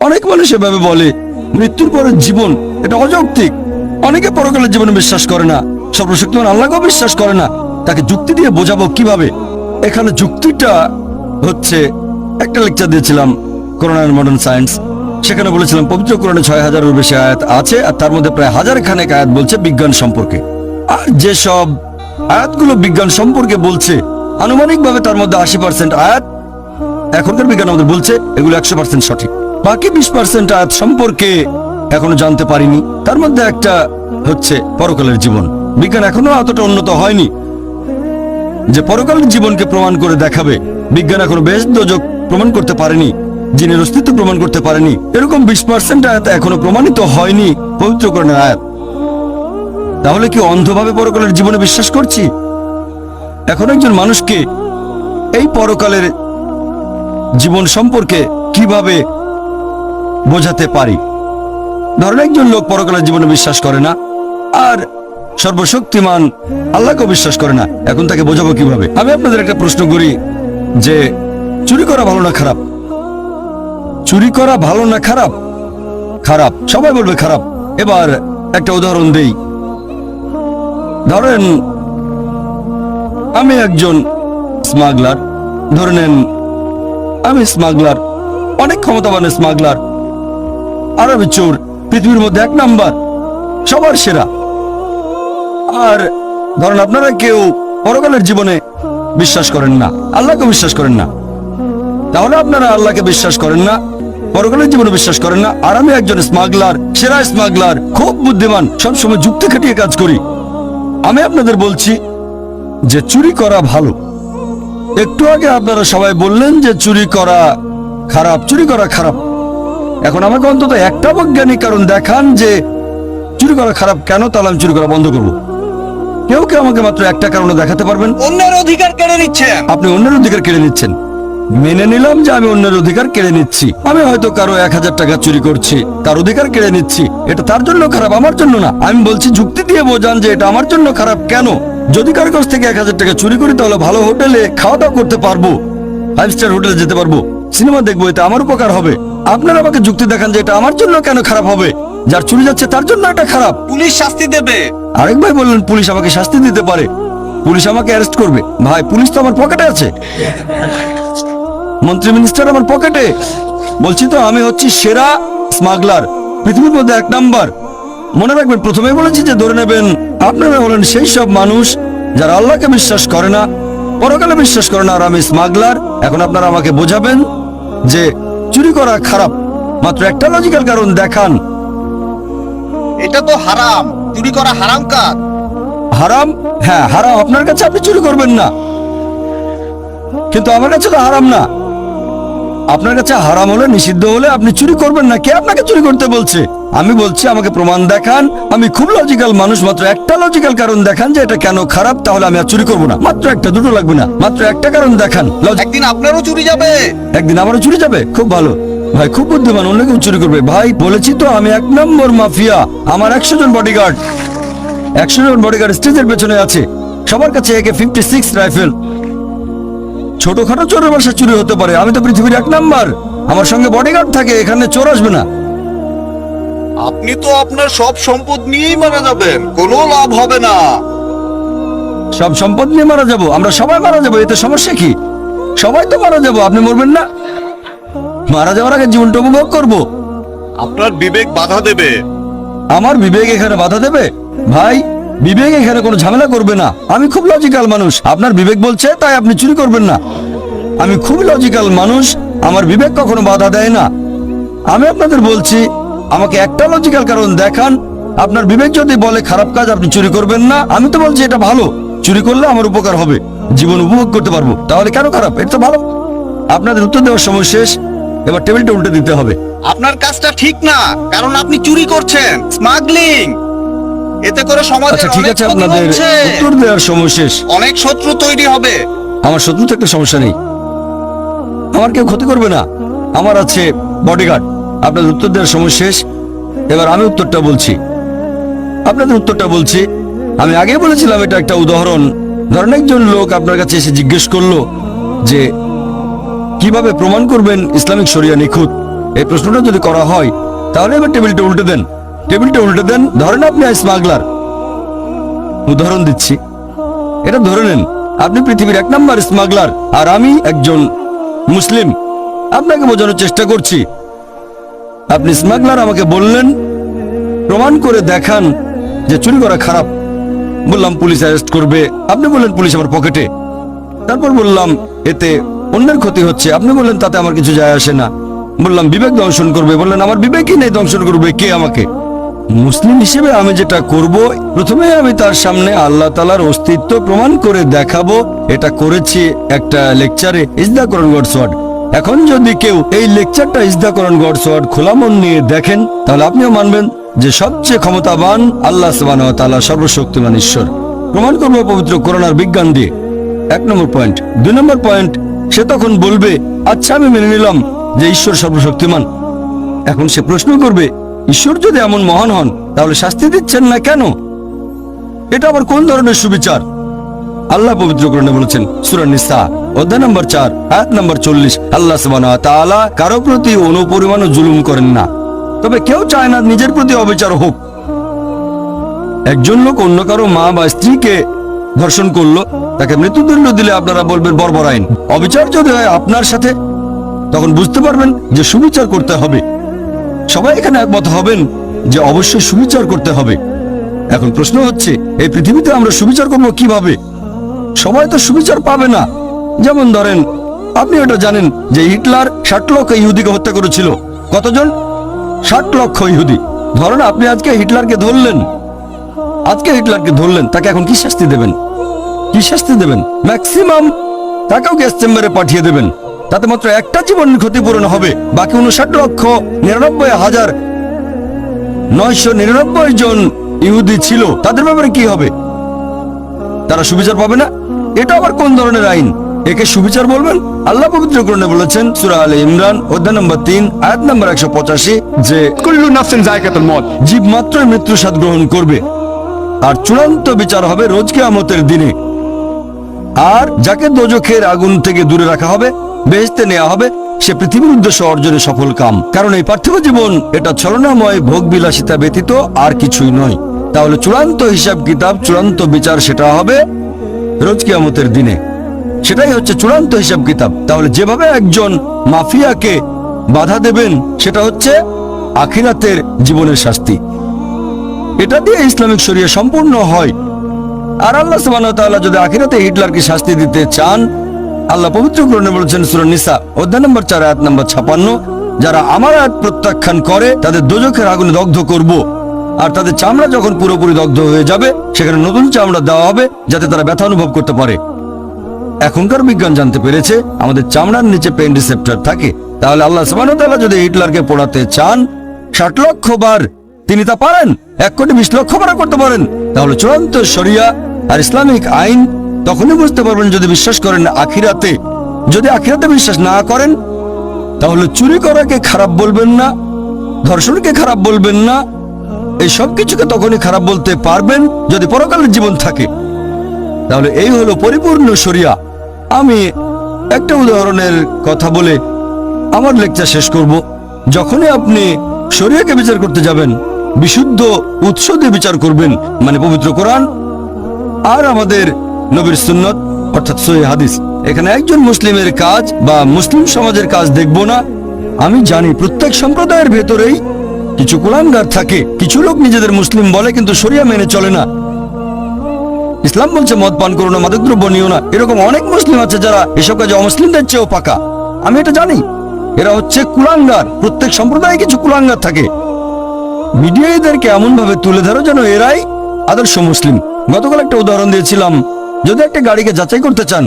অনেক মানুষ এভাবে বলে মৃত্যুর পরের জীবন এটা অযৌক্তিক। অনেকে পরকালের জীবনে বিশ্বাস করে না, সর্বশক্তিমান আল্লাহকেও বিশ্বাস করে না। তাকে যুক্তি দিয়ে বোঝাবো কিভাবে? এখানে যুক্তিটা হচ্ছে, একটা লেকচার দিয়েছিলাম কোরআন এন্ড মডার্ন সায়েন্স। সেখানে বলেছিলাম পবিত্র কোরআনে ৬,০০০-এর বেশি আয়াত আছে, আর তার মধ্যে প্রায় ১,০০০ খানেক আয়াত বলছে বিজ্ঞান সম্পর্কে। আর যেসব আয়াতগুলো বিজ্ঞান সম্পর্কে বলছে, আনুমানিকভাবে তার মধ্যে ৮০% আয়াত এখনকার বিজ্ঞান আমাদের বলছে এগুলো ১০০% সঠিক। বাকি ২০% আয়াত সম্পর্কে এখনো জানতে পারিনি। তার মধ্যে একটা হচ্ছে পরকালের জীবন। বিজ্ঞান এখনো অতটা উন্নত হয়নি যে পরকালের জীবনকে প্রমাণ করে দেখাবে। বিজ্ঞান এখনো বেশ দোজক প্রমাণ করতে পারেনি, জিনের অস্তিত্ব প্রমাণ করতে পারেনি। এরকম ২০% আয়াত এখনো প্রমাণিত হয়নি পবিত্র কোরআনের আয়াত। তাহলে কি অন্ধভাবে পরকালের জীবনে বিশ্বাস করছি? এখন একজন মানুষকে এই পরকালের জীবন সম্পর্কে কিভাবে বোঝাতে পারি? ধরেন একজন লোক পরকালের জীবনে বিশ্বাস করে না, আর সর্বশক্তিমান আল্লাহকেও বিশ্বাস করে না। এখন তাকে বোঝাবো কিভাবে? আমি আপনাদের একটা প্রশ্ন করি যে চুরি করা ভালো না খারাপ? চুরি করা ভালো না খারাপ? খারাপ, সবাই বলবে খারাপ। এবার একটা উদাহরণ দেই। ধরেন আমি একজন স্মাগলার, ধরে নেন আমি স্মাগলার, অনেক ক্ষমতাবান স্মাগলার, আর আমি চোর, পৃথিবীর মধ্যে ১ নাম্বার, সবার সেরা। আর ধরেন আপনারা কেউ পরকালের জীবনে বিশ্বাস করেন না, আল্লাহকে বিশ্বাস করেন না। তাহলে আপনারা আল্লাহকে বিশ্বাস করেন না, পরকালের জীবনে বিশ্বাস করেন না, আর আমি একজন স্মাগলার, সেরা স্মাগলার, খুব বুদ্ধিমান, সবসময় যুক্তি খাটিয়ে কাজ করি। আমি আপনাদের বলছি যে চুরি করা ভালো। একটু আগে আপনারা সবাই বললেন যে চুরি করা খারাপ, চুরি করা খারাপ। এখন আমাকে অন্তত একটা বৈজ্ঞানিক কারণ দেখান যে চুরি করা খারাপ কেন, তাহলে আমি চুরি করা বন্ধ করব। কেউ কেউ আমাকে মাত্র একটা কারণে দেখাতে পারবেন? অন্যের অধিকার কেড়ে নিচ্ছেন। আপনি অন্যের অধিকার কেড়ে নিচ্ছেন। মেনে নিলাম যে আমি অন্যের অধিকার কেড়ে নিচ্ছি। আমি হয়তো কারো ১,০০০ টাকা চুরি করছি, তার অধিকার কেড়ে নিচ্ছি। এটা তার জন্য খারাপ, আমার জন্য না। আমি বলছি যুক্তি দিয়ে বোঝান যে এটা আমার জন্য খারাপ কেন। যদি কারো কাছ থেকে ১,০০০ টাকা চুরি করি, তাহলে ভালো হোটেলে খাওয়া দাওয়া করতে পারবো, 5 স্টার হোটেলে যেতে পারবো, সিনেমা দেখবো, এটা আমার উপকার হবে। আপনারা আমাকে যুক্তি দেখান যে এটা আমার জন্য কেন খারাপ হবে। যার চুরি যাচ্ছে তার জন্য এটা খারাপ। পুলিশ শাস্তি দেবে। আরেক ভাই বললেন পুলিশ আমাকে শাস্তি দিতে পারে, পুলিশ আমাকে অ্যারেস্ট করবে। ভাই পুলিশ তো আমার পকেটে আছে, মন্ত্রী মিনিস্টার আমার পকেটে। বলছি তো আমি হচ্ছি সেরা স্মাগলার, পৃথিবীর মধ্যে ১ নাম্বার। মনে রাখবেন, প্রথমেই বলেছি যে ধরে নেবেন আপনারা হলেন সেই সব মানুষ যারা আল্লাহকে বিশ্বাস করে না, পরকালে বিশ্বাস করে না, আর আমি স্মাগলার। এখন আপনারা আমাকে বোঝাবেন যে চুরি করা খারাপ, মাত্র একটা লজিক্যাল কারণ দেখান। এটা তো হারাম, চুরি করা হারাম কাজ। হারাম? হ্যাঁ হারাম আপনার কাছে, আপনি চুরি করবেন না, কিন্তু আমার কাছে তো হারাম না। আপনার কাছে হারাম হলে, নিষিদ্ধ হলে আপনি চুরি করবেন না। কে আপনাকে চুরি করতে বলছে? আমি বলছি আমাকে প্রমাণ দেখান। আমি খুব লজিক্যাল মানুষ, মাত্র একটা লজিক্যাল কারণ দেখান যে এটা কেন খারাপ, তাহলে আমি আর চুরি করবো না। মাত্র একটা, দুটো লাগবে না, মাত্র একটা কারণ দেখান। একদিন আপনারও চুরি যাবে। একদিন আমারও চুরি যাবে? খুব ভালো ভাই, খুব বুদ্ধিমান, অন্য কেউ চুরি করবে। ভাই বলেছি তো আমি ১ নম্বর মাফিয়া। আমার ১০০ জন বডিগার্ড, ১০০ জন বডিগার্ড স্টেজের পেছনে আছে, সবার কাছে AK-56 রাইফেল। ছোটখাটো চোরের বাসা চুরি হতে পারে, আমি তো পৃথিবীর ১ নাম্বার, আমার সঙ্গে বডিগার্ড থাকে, এখানে চোর আসবে না। আপনি তো আপনার সব সম্পদ নিয়েই মারা যাবেন, কোনো লাভ হবে না। সব সম্পদ নিয়ে মারা যাব? আমরা সবাই মারা যাবো, এতে সমস্যা কি? সবাই তো মারা যাবো, আপনি মরবেন না? মারা যাওয়ার আগে জীবনটা উপভোগ করবো। আপনার বিবেক বাধা দেবে। আমার বিবেক এখানে বাধা দেবে? ভাই বিবেক এখানে কোনো ঝামেলা করবে না। আমি খুব লজিক্যাল মানুষ, আপনার বিবেক বলছে তাই আপনি চুরি করবেন না। আমি খুব লজিক্যাল মানুষ, আমার বিবেক কখনো বাধা দেয় না। আমি আপনাদের বলছি আমাকে একটা লজিক্যাল কারণ দেখান। আপনার বিবেক যদি বলে খারাপ কাজ, আপনি চুরি করবেন না। আমি তো বলছি এটা ভালো, চুরি করলে আমার উপকার হবে, জীবন উপভোগ করতে পারবো, তাহলে কেন খারাপ? এটা তো ভালো। আপনাদের উত্তর দেওয়ার সময় শেষ, এবার টেবিলটা উল্টে দিতে হবে। আপনার কাজটা ঠিক না, কারণ আপনি চুরি করছেন, স্মাগলিং। এতে করে সমাজের আচ্ছা ঠিক অনেক আছে, ক্ষতি আপনাদের হচ্ছে। উত্তর দেওয়ার সময় শেষ। অনেক শত্রু তৈরি হবে। আমার শত্রু থাকলে সমস্যা নেই, আমার কেউ ক্ষতি করবে না, আমার আছে বডিগার্ড। আপনাদের উত্তর দেওয়ার সময় শেষ, এবার আমি উত্তরটা বলছি, আপনাদের উত্তরটা বলছি। আমি আগে বলেছিলাম এটা একটা উদাহরণ। ধরেন একজন লোক আপনার কাছে এসে জিজ্ঞেস করলো যে কিভাবে প্রমাণ করবেন ইসলামিক শরিয়া নিখুঁত। এই প্রশ্নটা যদি করা হয় তাহলে এবার টেবিলটা উল্টে দেন। টেবিলটা উল্টে দেন। ধরেন আপনি স্মাগলার, উদাহরণ দিচ্ছি, এটা ধরে নেন আপনি পৃথিবীর 1 নম্বর স্মাগলার আর আমি একজন মুসলিম। আপনাকে বোঝানোর চেষ্টা করছি। আপনি স্মাগলার, আমাকে বললেন প্রমাণ করে দেখান যে চুরি করা খারাপ। বললাম পুলিশ অ্যারেস্ট করবে। আপনি বললেন পুলিশ আমার পকেটে। তারপর বললাম এতে অন্যের ক্ষতি হচ্ছে। আপনি বললেন তাতে আমার কিছু যায় আসে না। বললাম বিবেক দংশন করবে। বললেন আমার বিবেকই নেই, দংশন করবে কে আমাকে? মুসলিম হিসেবে আমি যেটা করব, প্রথমে আমি তার সামনে আল্লাহ তাআলার অস্তিত্ব প্রমাণ করে দেখাবো। এটা করেছি একটা লেকচারে, is the Quran God's word. এখন যদি কেউ এই লেকচারটা is the Quran God's word খোলা মন নিয়ে দেখেন, তাহলে আপনিও মানবেন যে সবচেয়ে ক্ষমতাবান আল্লাহ সুবহানাহু ওয়া তাআলা, সর্বশক্তিমান ঈশ্বর। প্রমাণ করবো পবিত্র কোরআন আর বিজ্ঞান দিয়ে। 1 নম্বর পয়েন্ট। 2 নম্বর পয়েন্ট, সে তখন বলবে আচ্ছা আমি মেনে নিলাম যে ঈশ্বর সর্বশক্তিমান। এখন সে প্রশ্ন করবে ঈশ্বর যদি এমন মহান হন তাহলে শাস্তি দিচ্ছেন না কেন? এটা আবার কোন ধরনের সুবিচার? আল্লাহ পবিত্র কোরআনে বলেছেন সূরা নিসা অধ্যায় নম্বর 4 আয়াত নম্বর 40, আল্লাহ সুবহানাহু ওয়া তাআলা কারো প্রতি অনুপরিমাণ জুলুম করেন না, তবে কেউ চায় না নিজের প্রতি অবিচার হোক। একজন লোক অন্য কারো মা বা স্ত্রীকে ধর্ষণ করলো, তাকে মৃত্যুদণ্ড দিলে আপনারা বলবেন বর্বর আইন। অবিচার যদি হয় আপনার সাথে, তখন বুঝতে পারবেন যে সুবিচার করতে হবে। সবাই এখানে একমত হবেন যে অবশ্যই সুবিচার করতে হবে। এখন প্রশ্ন হচ্ছে এই পৃথিবীতে আমরা সুবিচার করবো কিভাবে? সবাই তো সুবিচার পাবে না। যেমন ধরেন আপনি এটা জানেন যে হিটলার 60 লক্ষ ইহুদিকে হত্যা করেছিল। কতজন? 60 লক্ষ ইহুদি। ধরেন আপনি আজকে হিটলারকে ধরলেন, তাকে এখন কি শাস্তি দেবেন? ম্যাক্সিমাম তাকেও গ্যাস চেম্বারে পাঠিয়ে দেবেন। তাতে মাত্র একটা জীবনের ক্ষতিপূরণ হবে। বাকি 59,99,999 জন ইহুদি ছিল, তাদের ব্যাপারে কি হবে? তারা সুবিচার পাবে না? এটা আবার কোন ধরনের আইন? একে সুবিচার বলবেন? আল্লাহ পবিত্র কোরআনে বলেছেন সূরা আলে ইমরান অধ্যায় নম্বর 3 আয়াত নম্বর 185 যে কুল্লু নাফসিন যায়কাতুল মউত, জীব মাত্রই মৃত্যু স্বাদ গ্রহণ করবে, আর চূড়ান্ত বিচার হবে রোজ কিয়ামতের দিনে। আর যাকে দোজখের আগুন থেকে দূরে রাখা হবে, বেহেশতে নেওয়া হবে, সে পৃথিবীর উদ্দেশ্য অর্জনে সফল কাম। কারণ এই পার্থিব জীবন এটা ছলনাময় ভোগ বিলাসিতা ব্যতীত আর কিছুই নয়। তাহলে চূড়ান্ত হিসাব কিতাব, চূড়ান্ত বিচার সেটা হবে রোজ কিয়ামতের দিনে। সেটাই হচ্ছে চূড়ান্ত হিসাব কিতাব। তাহলে যেভাবে একজন মাফিয়াকে বাধা দেবেন, সেটা হচ্ছে আখিরাতের জীবনের শাস্তি। এটা দিয়ে ইসলামিক শরিয়া সম্পূর্ণ হয়। আর আল্লাহ সুবহানাহু ওয়া তাআলা যদি আখিরাতে হিটলারকে শাস্তি দিতে চান, আল্লাহ পবিত্র কোরআনে বলেছেন সূরা নিসা অধ্যায় নম্বর 4 আয়াত নম্বর 56, যারা আমার আয়াত প্রত্যাখ্যান করে তাদের দোজখের আগুনে দগ্ধ করব। আর তাদের চামড়া যখন পুরোপুরি দগ্ধ হয়ে যাবে, সেখানে নতুন চামড়া দেওয়া হবে যাতে তারা ব্যথা অনুভব করতে পারে। এখনকার বিজ্ঞান জানতে পেরেছে আমাদের চামড়ার নিচে পেইন রিসেপ্টর থাকে। তাহলে আল্লাহ সুবহানাহু ওয়া তাআলা যদি হিটলারকে পোড়াতে চান 60 লক্ষ বার, তিনি তা পারেন। 1,20,00,000 বার করতে পারেন। তাহলে চূড়ান্ত শরিয়া আর ইসলামিক আইন তখনই বুঝতে পারবেন যদি বিশ্বাস করেন আখিরাতে। যদি আখিরাতে বিশ্বাস না করেন, তাহলে চুরি করাকে খারাপ বলবেন না, ধর্ষণকে খারাপ বলবেন না, এই সব কিছুকে তখনই খারাপ বলতে পারবেন যদি পরকালের জীবন থাকে। তাহলে এই হলো পরিপূর্ণ শরিয়া। আমি একটা উদাহরণের কথা বলে আমার লেকচার শেষ করব। যখনই আপনি শরিয়াকে বিচার করতে যাবেন, বিশুদ্ধ উৎস দিয়ে বিচার করবেন, মানে পবিত্র কোরআন আর আমাদের নবীর সুন্নত অর্থাৎ সহিহ হাদিস। এখানে একজন মুসলিমের কাজ বা মুসলিম সমাজের কাজ দেখব না। আমি জানি প্রত্যেক সম্প্রদায়ের ভেতরেই কিছু কুলাঙ্গার থাকে। কিছু লোক নিজেদের মুসলিম বলে কিন্তু শরিয়া মেনে চলে না। ইসলাম বলছে মদ পান করো না, মাদকদ্রব্য নিও না। এরকম অনেক মুসলিম আছে যারা এসব কাজে অমুসলিমদের চেয়েও পাকা। আমি এটা জানি। এরা হচ্ছে কুলাঙ্গার। প্রত্যেক সম্প্রদায়ে কিছু কুলাঙ্গার থাকে। মিডিয়া এদেরকে এমন ভাবে তুলে ধরো যেন এরাই আদর্শ মুসলিম। গতকাল একটা উদাহরণ দিয়েছিলাম, যদি একটা গাড়িকে যাচাই করতে চান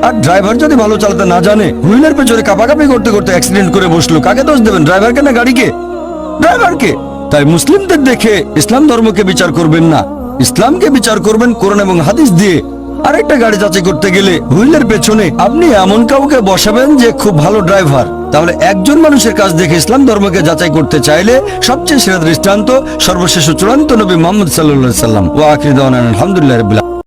আর ড্রাইভার যদি ভালো চালাতে না জানে, হুইলের পেছনে কাঁপাকাঁপি করতে করতে অ্যাক্সিডেন্ট করে বসলো, কাকে দোষ দেবেন? ড্রাইভারকে না গাড়িকে? ড্রাইভারকে। তাই মুসলিমদের দেখে ইসলাম ধর্মকে বিচার করবেন না, ইসলামকে বিচার করবেন কোরআন এবং হাদিস দিয়ে। আরেকটা গাড়ি যাচাই করতে গেলে হুইলের পেছনে আপনি এমন কাউকে বসাবেন যে খুব ভালো ড্রাইভার। তাহলে একজন মানুষের কাজ দেখে ইসলাম ধর্মকে যাচাই করতে চাইলে সবচেয়ে সেরা দৃষ্টান্ত সর্বশেষ চূড়ান্ত নবী মুহাম্মদ সাল্লাল্লাহু আলাইহি ওয়াসাল্লাম। ওয়া আখিরু দাওয়ানা আলহামদুলিল্লাহি রাব্বিল